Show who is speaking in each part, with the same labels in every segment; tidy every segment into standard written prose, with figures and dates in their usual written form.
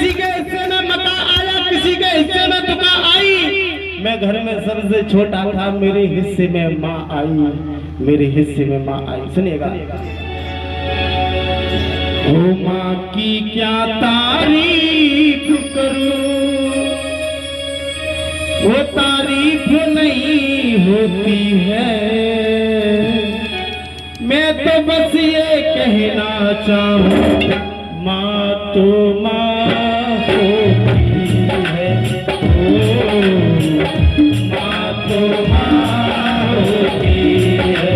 Speaker 1: किसी के हिस्से में मता आया, किसी के हिस्से में तुका आई। मैं घर में सबसे छोटा था, मेरे हिस्से में माँ आई, मेरे हिस्से में माँ आई। सुनिएगा। ओ माँ की क्या तारीफ करूं, वो तारीफ नहीं होती है। मैं तो बस ये कहना चाहूं, माँ तो माँ होती है। ओ माँ तो माँ होती है।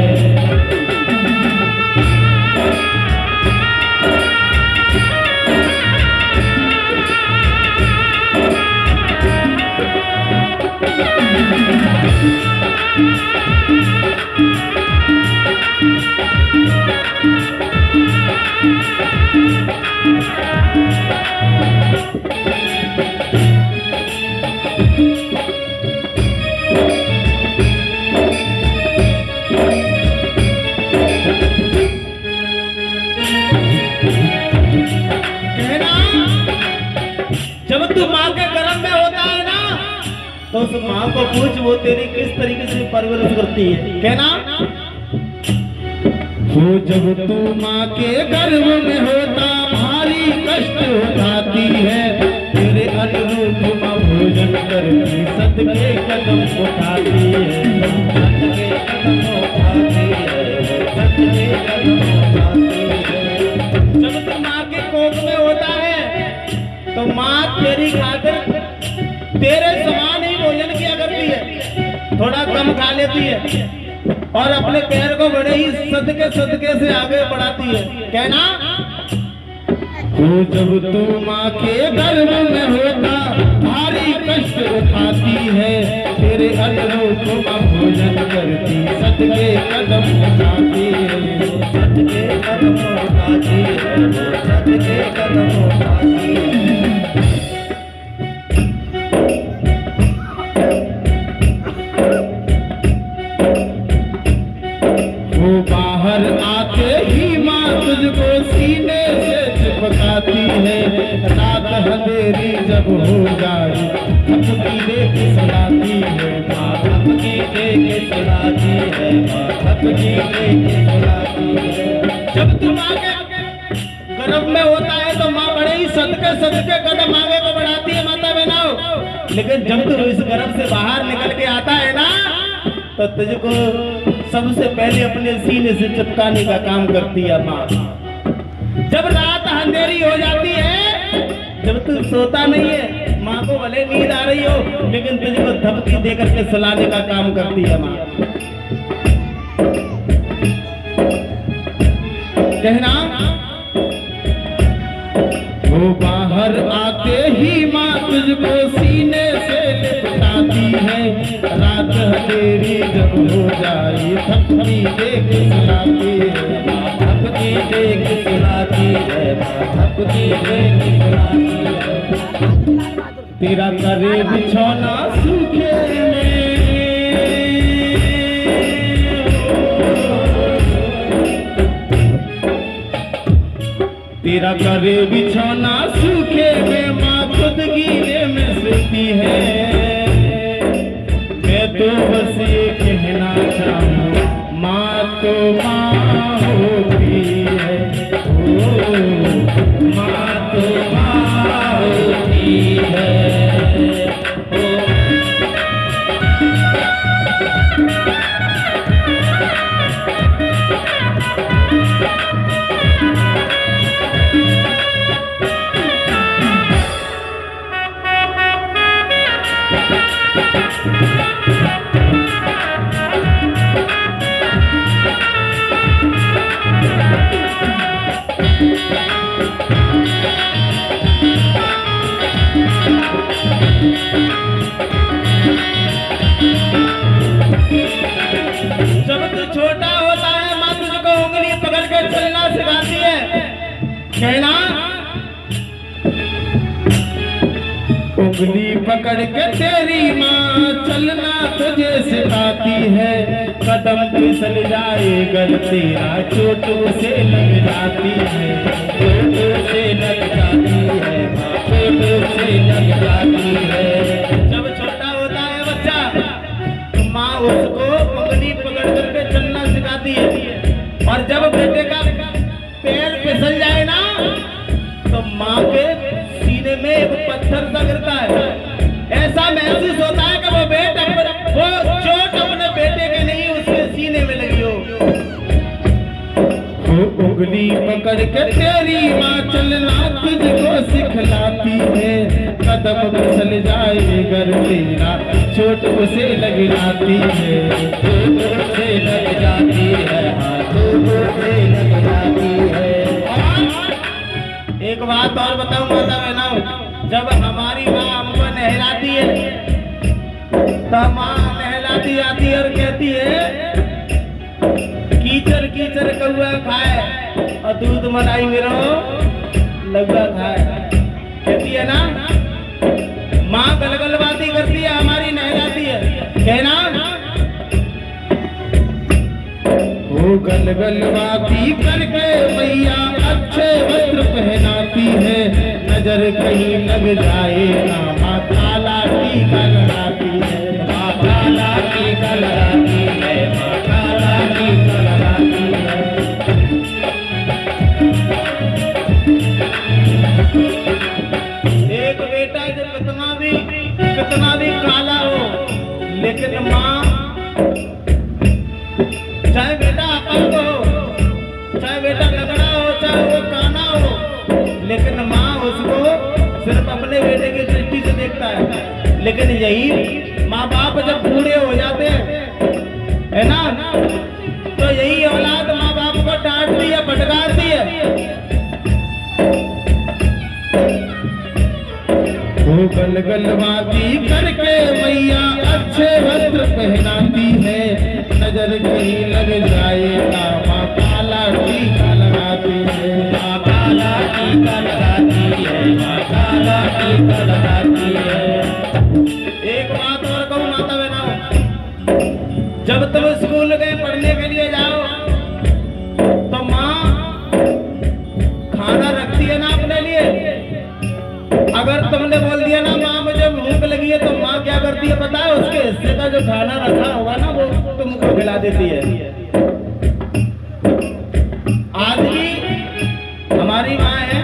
Speaker 1: जब तू माँ के गर्भ में होता है ना, तो उस माँ को पूछ वो तेरी किस तरीके से परवरिश करती है। कहना वो जब तू माँ के गर्भ में होता, भारी कष्ट उठाती है। तेरे अनुरूप माँ भोजन करती, सदके कदम उठाती है, सदके कदम उठाती है, सदके कदम उठाती है। जब तू माँ के कोख में होता है तो माँ तेरी खातिर तेरे समान ही भोजन किया करती है, थोड़ा कम खा लेती है और अपने पैर को बड़े ही सदके से आगे बढ़ाती है। कहना वो जब तू माँ के गर्भ में होता, भारी कष्ट उठाती है। तेरे अनुरूप माँ भोजन करती, सदके कदम उठाती है, सदके कदम उठाती है, सदके कदम उठाती है। बाहर आते ही माँ तुझको सीने से चिपकाती है। रात अंधेरी जब हो जाए, थपकी दे के सुलाती है माँ, थपकी दे के सुलाती है माँ, थपकी दे के सुलाती है। जब तू माँ के गर्भ में होता है तो माँ बड़े ही सदके कदम आगे को बढ़ाती है माता बहनों। लेकिन जब तू इस गर्भ से बाहर निकल के आता है ना, तो तुझको सबसे पहले अपने सीने से चिपकाने का काम करती है माँ। जब रात अंधेरी हो जाती है, जब तू सोता नहीं है, माँ को भले नींद आ रही हो, लेकिन तुझको धमकी दे करके सुलाने का काम करती है माँ। कहना वो बाहर आते ही माँ तुझको सीने से लिपटाती है। रात अंधेरी जब हो जाए, थपकी दे के सुलाती है माँ, थपकी दे के सुलाती है माँ, थपकी दे के सुलाती है। तेरा करे बिछौना सूखे में, तेरा करे बिछौना सूखे में, माँ खुद गीले में सोती है। मैं तो बस ये कहना चाहूँ, माँ तो माँ होती है। ओ माँ तो माँ होती है। जब तू छोटा होता है, माँ तुझको उंगली पकड़ के चलना सिखाती है। कहना उंगली पकड़ के तेरी माँ चलना तुझे सिखाती है। कदम फिसल जाए अगर तेरा, चोटों से लग जाती है, चोटों से लग जाती है माँ, चोटों सिखलाती है, कदम फिसल जाए गर तेरा चोट उसे लग जाती है,
Speaker 2: चोट उसे लग जाती है, हाँ चोट उसे लग जाती है।
Speaker 1: एक बात और बताऊं माता बहनों, जब हमारी माँ हमको नहलाती है तो माँ नहलाती आती है और कहती है कीचड़ कीचड़ कौआ खाए और दूध मलाई मेरो लौका खाए, कहती है ना। माँ गलगल बाती करती है, हमारी नहलाती है, कहना वो गलगल बाती करके मैया अच्छे वस्त्र पहनाती है, नजर कहीं लग जाए ना माँ काला टीका लगाती है,
Speaker 2: माँ काला टीका लगाती है, माँ काला टीका लगाती है।
Speaker 1: एक बेटा जो कितना भी काला हो, लेकिन माँ चाहे बेटा अपंग हो, चाहे बेटा लगड़ा हो, चाहे वो काना हो, लेकिन माँ उसको सिर्फ अपने बेटे की दृष्टि से देखता है। लेकिन यही माँ बाप जब बूढ़े हो जाते हैं, है ना, तो यही औलाद माँ बाप को डांटती है, फटकारती है। वो गलगलबाजी करके मैया अच्छे वस्त्र पहनाती है, नजर कहीं लग जाए ना माँ काला टीका लगाती है,
Speaker 2: माँ काला टीका लगाती है, माँ काला टीका लगाती है।
Speaker 1: एक बात और कहूँ माता बहनों, जब तुम स्कूल गए पढ़ने के लिए जाओ तो माँ खाना रखती है ना अपने लिए। अगर तुमने बोल दिया ना माँ मुझे भूख लगी है, तो माँ क्या करती है पता है, उसके हिस्से का जो खाना रखा होगा ना वो तुमको खिला देती है। आज भी हमारी माँ है,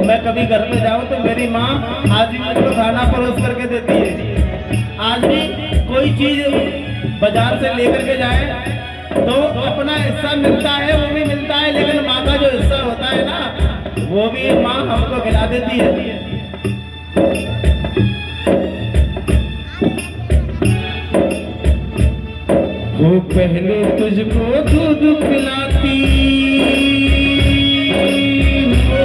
Speaker 1: मैं कभी घर में जाऊं तो मेरी माँ आज भी मुझको खाना परोस करके देती है। आज भी कोई चीज बाजार से लेकर के जाए तो अपना हिस्सा मिलता है, वो भी मिलता है, लेकिन माँ का जो हिस्सा होता है ना वो भी माँ हमको खिला देती है। वो पहले तुझको दूध पिलाती हो,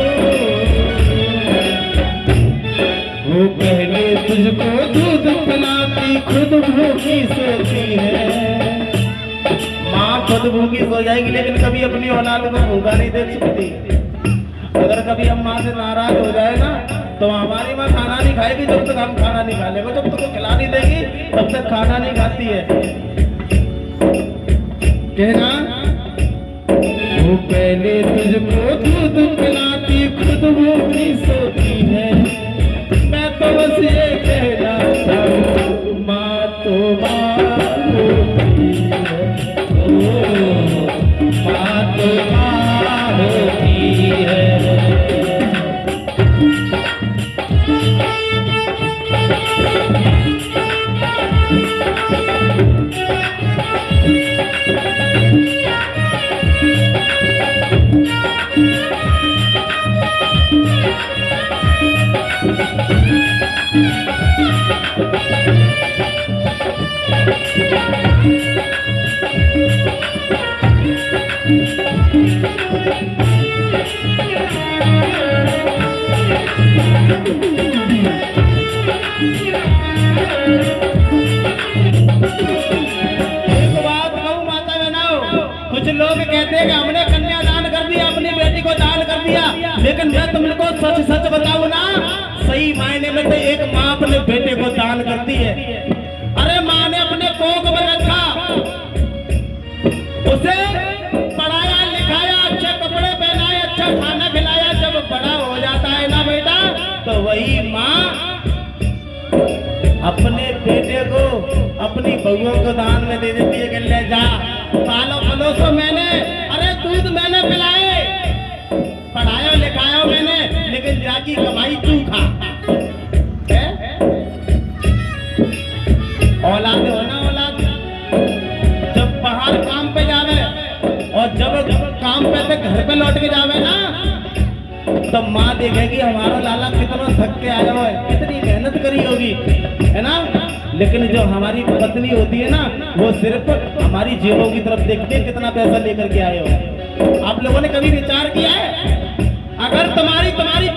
Speaker 1: वो पहले तुझको दूध पिलाती, खुद भूखी सोती है। माँ खुद भूखी सो जाएगी लेकिन कभी अपनी औलाद को भूखा नहीं देख सकती। अगर कभी हम माँ से नाराज हो जाए ना तो हमारी माँ खाना नहीं खाएगी जब तक हम खाना नहीं खा लेंगे, जब तक खिला नहीं देगी तब तक खाना नहीं खाती है। कहना वो पहले तुझको दूध पिलाती, खुद भूखी सोती है। मैं तो बस ये कहना चाहूं माँ तो माँ होती है,
Speaker 2: ओ माँ तो माँ होती है।
Speaker 1: कुछ लोग कहते हैं कि हमने कन्यादान कर दिया, अपनी बेटी को दान कर दिया, लेकिन मैं तुमको सच सच बताऊं ना, सही मायने में तो एक माँ अपने बेटे को दान करती है। अरे माँ ने अपने कोख में रखा, उसे पढ़ाया लिखाया, अच्छे कपड़े पहनाए, अच्छा खाना खिलाया, जब बड़ा हो जाता है ना बेटा तो वही माँ अपने बेटे को अपनी बहुओं को दान में दे देती है कि ले जा पालो पलोसो मैंने, अरे दूध मैंने पिलाए, पढ़ाया लिखाया मैंने, लेकिन जाकी कमाई तू खा। औलाद हो ना औलाद, जब बाहर काम पे जावे और जब काम पे से घर पे लौट के जावे ना तो माँ देखे कहेगी हमारा लाला कितना थक के आया हुआ है, कितनी मेहनत करी होगी, है ना। लेकिन जो हमारी पत्नी होती है ना, वो सिर्फ हमारी जेबों की तरफ देखती है, कितना पैसा लेकर के आए हो। आप लोगों ने कभी विचार किया है, अगर तुम्हारी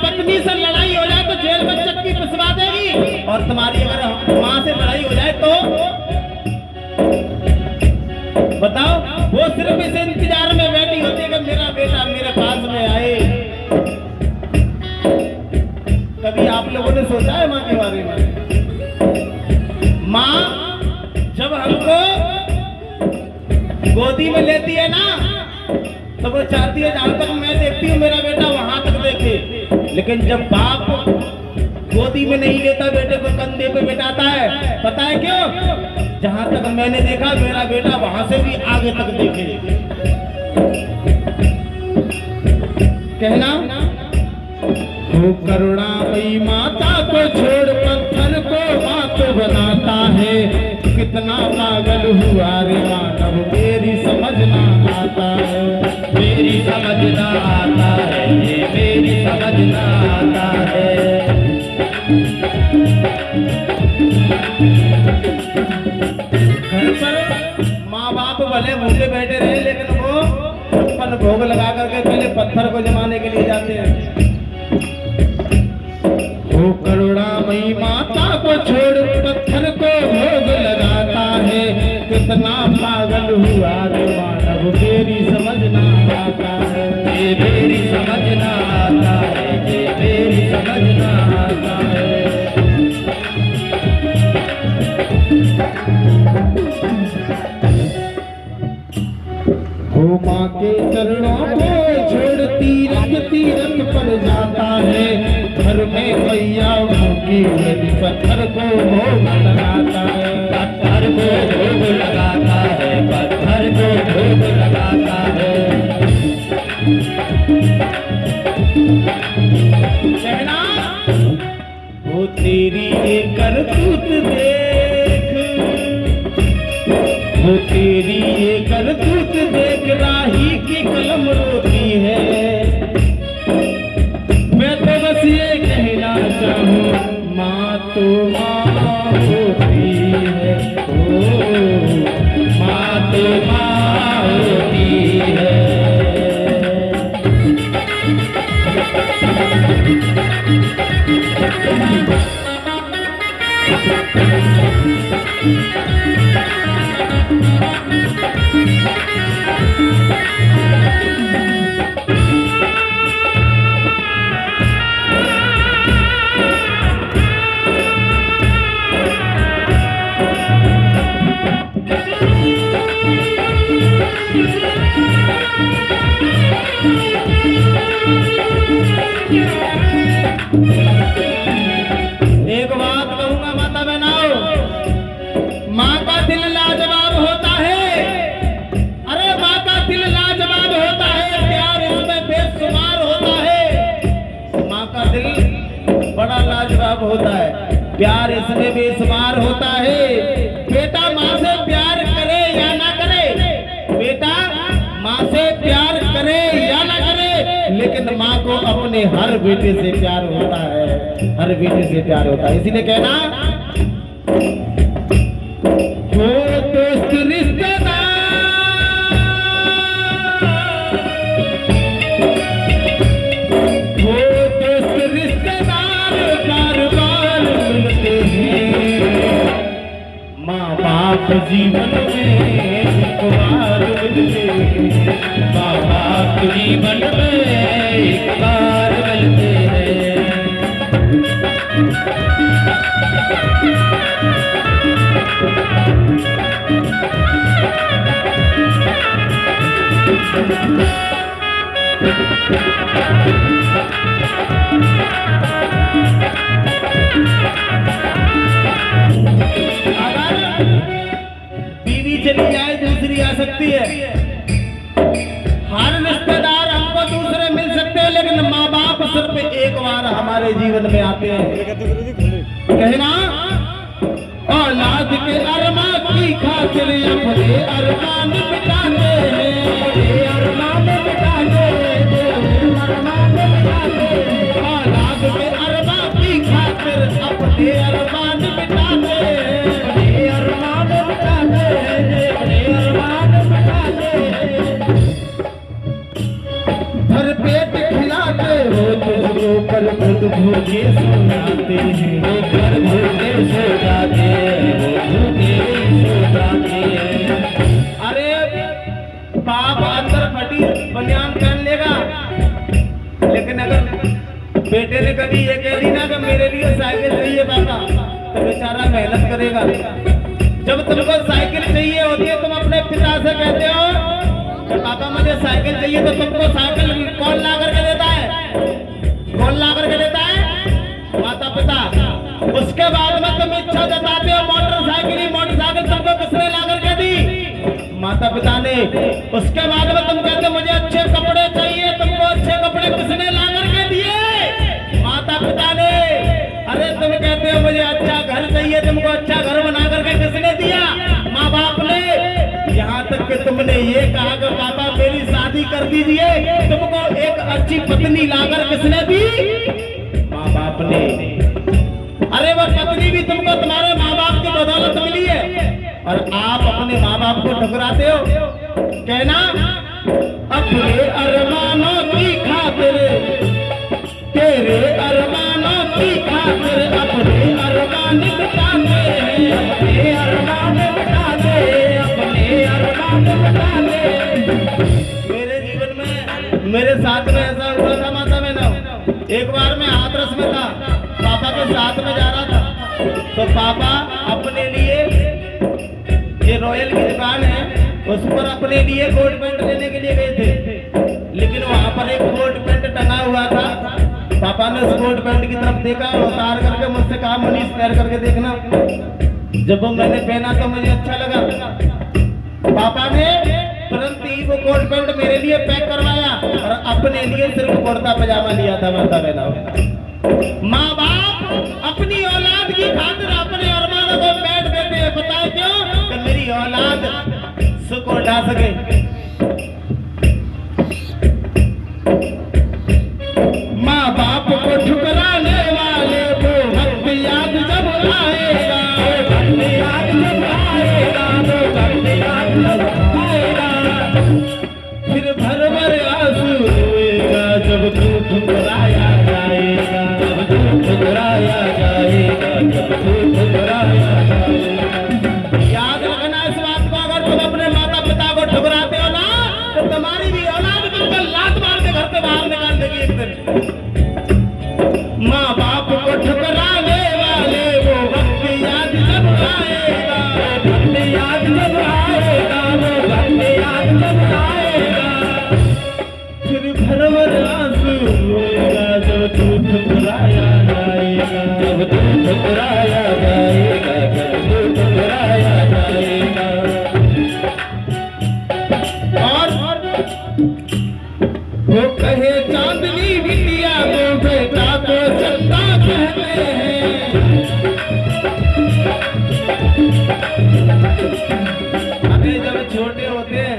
Speaker 1: पत्नी से लड़ाई हो जाए तो जेल में चक्की पिसवा देगी, और तुम्हारी अगर माँ से लड़ाई हो जाए तो बताओ, वो सिर्फ इस इंतजार में बैठी होती है कि मेरा बेटा मेरे पास में आए। कभी आप लोगों ने सोचा है माँ के बारे में? माँ जब हमको गोदी में लेती है ना, तो वो चाहती है जहां तक मैं देखती हूँ मेरा बेटा वहां तक देखे। लेकिन जब बाप गोदी में नहीं लेता, बेटे को कंधे पे बिठाता है, पता है क्यों? जहां तक मैंने देखा मेरा बेटा वहां से भी आगे तक देखे। कहना वो करुणामयी माता को छोड़ पत्थर को बात बनाता है, कितना पागल हुआ रे मानव, मेरी समझ ना आता है,
Speaker 2: मेरी समझ ना आता है, ये मेरी समझ ना आता है।
Speaker 1: घर पर माँ बाप भले भूखे बैठे रहे, लेकिन वो छप्पन भोग लगा करके पहले पत्थर को जमाने के लिए जाते हैं। वो करुणामयी माता को छोड़ पत्थर को भोग लगाता है, कितना पागल हुआ रे मानव, मेरी समझ ना आता है,
Speaker 2: ये मेरी समझ ना आता है, ये मेरी समझ ना आता है।
Speaker 1: वो माँ के चरणों को छोड़ तीरथ तीरथ पर जाता है, घर में मैया भूखी मेरी पत्थर को भोग लगाता है,
Speaker 2: पत्थर को भोग लगाता है, पत्थर को भोग लगाता है।
Speaker 1: कहना वो तेरी ये करतूत देख, वो तेरी ये करतूत देख राही की कलम रोती है। मैं तो बस ये कहना चाहूँ, माँ तो माँ होती है, ओ
Speaker 2: माँ तो माँ होती है।
Speaker 1: एक बात कहूंगा माता बहनाओ, माँ का दिल लाजवाब होता है। अरे माँ का दिल लाजवाब होता है, प्यार इसमें बेशुमार होता है। माँ का दिल बड़ा लाजवाब होता है, प्यार इसमें बेशुमार होता है। बेटा माँ से प्यार करे या ना करे, बेटा माँ से प्यार करे या ना करे, लेकिन माँ को अपने हर बेटे से प्यार होता है, हर बेटे से प्यार होता है। इसीलिए कहना वो दोस्त रिश्तेदार, वो दोस्त रिश्तेदार बार बार मिलते हैं, माँ बाप जीवन में एक बार मिलते हैं,
Speaker 2: माँ बाप जीवन में एक बार मिलते हैं।
Speaker 1: अगर बीवी चली जाए दूसरी आ सकती है, हर रिश्तेदार हमको दूसरे मिल सकते हैं, लेकिन माँ बाप सिर्फ एक बार हमारे जीवन में आते हैं। कहना औलाद के अरमा की खातिर अपने अरमान मिटाते हैं, अपने अरमान मिटाते हैं, अरमान मिटाते हैं। भूखे सो जाते हैं,
Speaker 2: वो घर भूखे सो जाते हैं, वो भूखे भी सो जाते हैं।
Speaker 1: अरे बाप अंदर फटी बनियान पहन लेगा, लेकिन अगर बेटे ने कभी ये कह दी ना कि मेरे लिए साइकिल चाहिए पापा, तो बेचारा मेहनत करेगा। जब तुमको साइकिल चाहिए होती है, तुम अपने पिता से कहते हो कि पापा मुझे साइकिल चाहिए, तो तुमको साइकिल कौन ला करके देता है? कौन ला करके देता है? माता पिता। उसके बाद में तुम इच्छा जताते हो मोटरसाइकिल ही, मोटरसाइकिल तुमको किसने ला करके दी? माता पिता ने। उसके बाद में तुम कहते हो मुझे अच्छे कपड़े चाहिए, तुमको अच्छे कपड़े किसने ला करके दिए? माता पिता ने। अरे तुम कहते हो मुझे अच्छा घर चाहिए, तुमको अच्छा घर बना करके किसने दिया? माँ बाप ने। यहाँ तक कि तुमने ये कहा कि पापा मेरी शादी कर दीजिए, तुमको एक अच्छी पत्नी लाकर किसने दी? माँ बाप ने। अरे वह पत्नी भी तुमको तुम्हारे माँ बाप की बदौलत मिली है, और आप अपने माँ बाप को ठुकराते हो। कहना अपने अरमानों की खातिर, तेरे अरमानों की खातिर अपने अरमान मिटाते हैं, अपने अरमान मिटाते, अपने अरमान मिटाते। मेरे जीवन में मेरे साथ में ऐसा हुआ था माता बहनों। एक बार मैं हाथरस में था, पापा के साथ में जा रहा था, तो पापा अपने लिए, ये रॉयल की दुकान है, उस पर अपने लिए कोट पैंट लेने के लिए गए थे। लेकिन वहां पर एक कोट पैंट टंगा हुआ था। पापा ने उस कोट पैंट की तरफ देखा, उतार करके मुझसे कहा मनीष पहन करके देखना। जब वो मैंने पहना तो मुझे अच्छा लगा। पापा ने तुरंत ही वो कोट पैंट मेरे लिए पैक करवाया और अपने लिए सिर्फ कुर्ता पजामा लिया था। माता बहनों, माँ बाप अपनी औलाद की खातिर अपने अरमानों को बैठ देते हैं। बताओ क्यों? कि मेरी औलाद सुख उठा सके। माँ बाप को ठुकराने वाले वो वक्त याद जब आएगा, वक्त याद जब आएगा, वो वक्त याद जब आएगा, फिर भर भर आंसू रोएगा जब तू ठुकराया जाएगा,
Speaker 2: जब तू ठुकराया जाएगा, जब तू ठुकराया जाएगा।
Speaker 1: याद रखना इस बात को, अगर तुम अपने माता पिता को ठुकराते हो ना, तो तुम्हारी भी औलाद तुमको लात मार के घर से बाहर निकाल देगी एक दिन। माँ बाप को ठुकराने वाले वो वक्त याद जब आएगा, वक्त याद जब आएगा, वो वक्त याद जब आएगा, फिर भर भर आंसू रोएगा जब तू ठुकराया जाएगा,
Speaker 2: जब तू ठुकराया जाएगा, जब तू ठुकराया जाएगा।
Speaker 1: और वो कहे चांदनी बिटिया को बेटा को चंदा कहते हैं। अरे जब छोटे होते हैं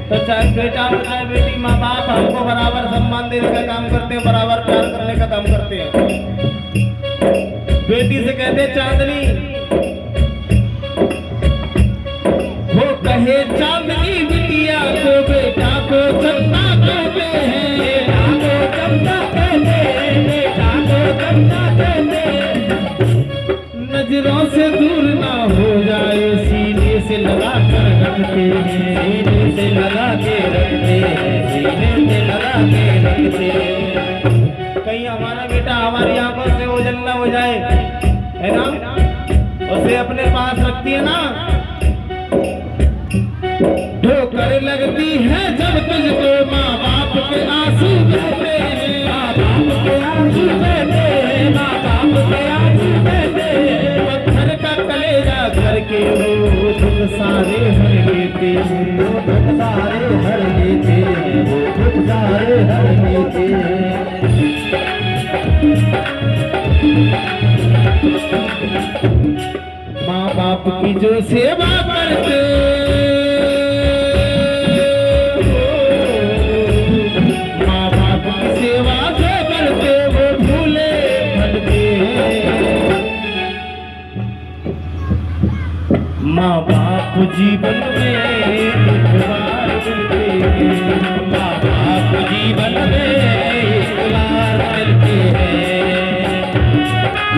Speaker 1: तो चाहे बेटा हो चाहे बेटी, माँ बाप हमको बराबर सम्मान देने का काम करते हैं, बराबर प्यार करने का काम करते हैं। बेटी से कहते हैं चांदनी, वो कहे चांदनी बिटिया को बेटा को चंदा कहते हैं, बेटा को चंदा कहते हैं, बेटा को चंदा कहते हैं। नजरों से दूर ना हो जाए सीने से लगा कर रखते हैं,
Speaker 2: सीने से लगा के रखते हैं, सीने से लगा के रखते हैं।
Speaker 1: कहीं हमारा बेटा हमारी आंखों से ओझल ना हो जाए, है ना? उसे अपने पास रखती है ना। ठोकर लगती है जब तुझको माँ बाप के आंसू बहते हैं, माँ बाप के आंसू बहते हैं, माँ बाप के आंसू बहते हैं। पत्थर का कलेजा करके वो दुख सारे हर लेते हैं,
Speaker 2: वो दुख सारे हर लेते हैं, वो दुख सारे हर लेते हैं।
Speaker 1: माँ बाप की जो सेवा करते, माँ बाप की सेवा जो करते वो भूले भटके हैं। माँ बाप जीवन में एक बार मिलते हैं,
Speaker 2: माँ बाप जीवन में एक बार मिलते हैं।
Speaker 1: और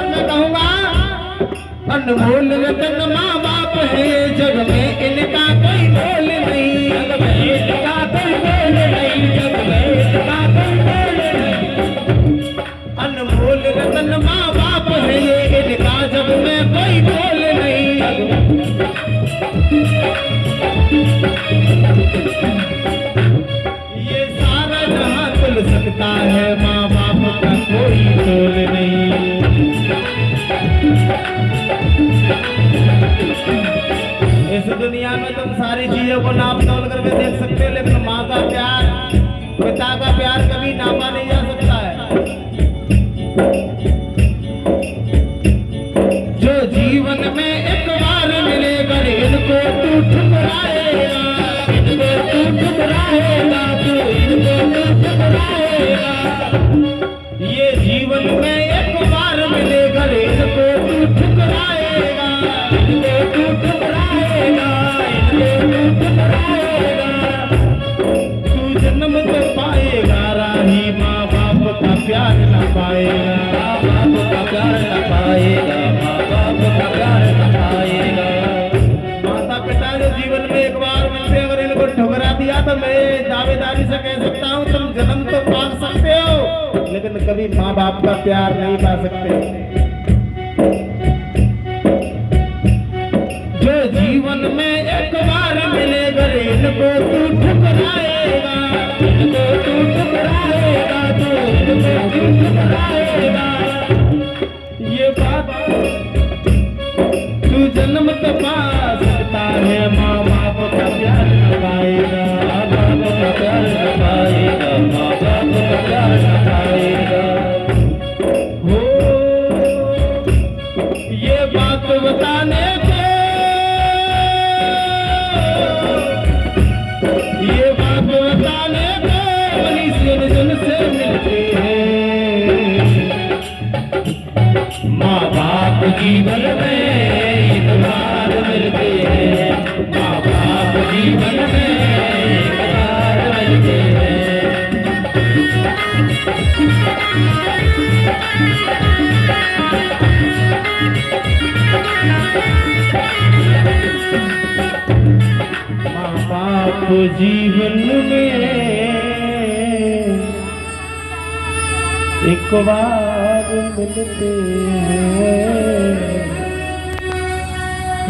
Speaker 1: मैं कहूँगा, अनमोल रतन माँ बाप है, जग में इनका कोई मोल नहीं।
Speaker 2: जग में इनका कोई मोल नहीं, जग में इनका कोई मोल नहीं।
Speaker 1: अनमोल रतन माँ बाप है, इनका जग में कोई मोल नहीं। ये सारा जहां तुल सकता है, माँ बाप का कोई तोल नहीं। इस दुनिया में तुम सारी चीजों को नाप तोल करके देख सकते हो, लेकिन माँ का प्यार, पिता का प्यार कभी नापा नहीं जा सकता है। जो जीवन में एक बार मिलेगा, इनको तू ठुकराएगा,
Speaker 2: इनको तू ठुकराएगा, तू इनको तू ठुकराएगा।
Speaker 1: ये जीवन में एक बार मिलेगा, इनको तू ठुकराएगा,
Speaker 2: इनको तू ठुकराएगा, इनको तू ठुकराएगा।
Speaker 1: तू जन्म तो पाएगा राही, माँ बाप का प्यार न पाएगा।
Speaker 2: माँ बाप का प्यार न पाएगा, माँ बाप का प्यार न पाएगा।
Speaker 1: माता पिता जो जीवन में एक बार मिलते हैं, अगर इनको ठुकरा दिया तो मैं दावेदारी से कह सकता हूँ, तुम जन्म तो पा सकते हो, लेकिन कभी माँ बाप का प्यार नहीं पा सकते। जो जीवन में एक बार मिलेगा, इनको तू ठुकराएगा,
Speaker 2: इनको तू ठुकराएगा, तू इनको तू ठुकराएगा।
Speaker 1: ये बात तू जन्म तो पा सकता है, माँ बाप का प्यार न पाएगा।
Speaker 2: माँ बाप का प्यार न पाएगा, माँ बाप का प्यार न पाएगा।
Speaker 1: हो ये बात बताने को, ये बात बताने को मनुष्य जन से मिलते हैं।
Speaker 2: माँ बाप जीवन में एक बार मिलते हैं, माँ बाप जीवन में एक बार मिलते हैं।
Speaker 1: माँ बाप जीवन में एक बार मिलते हैं।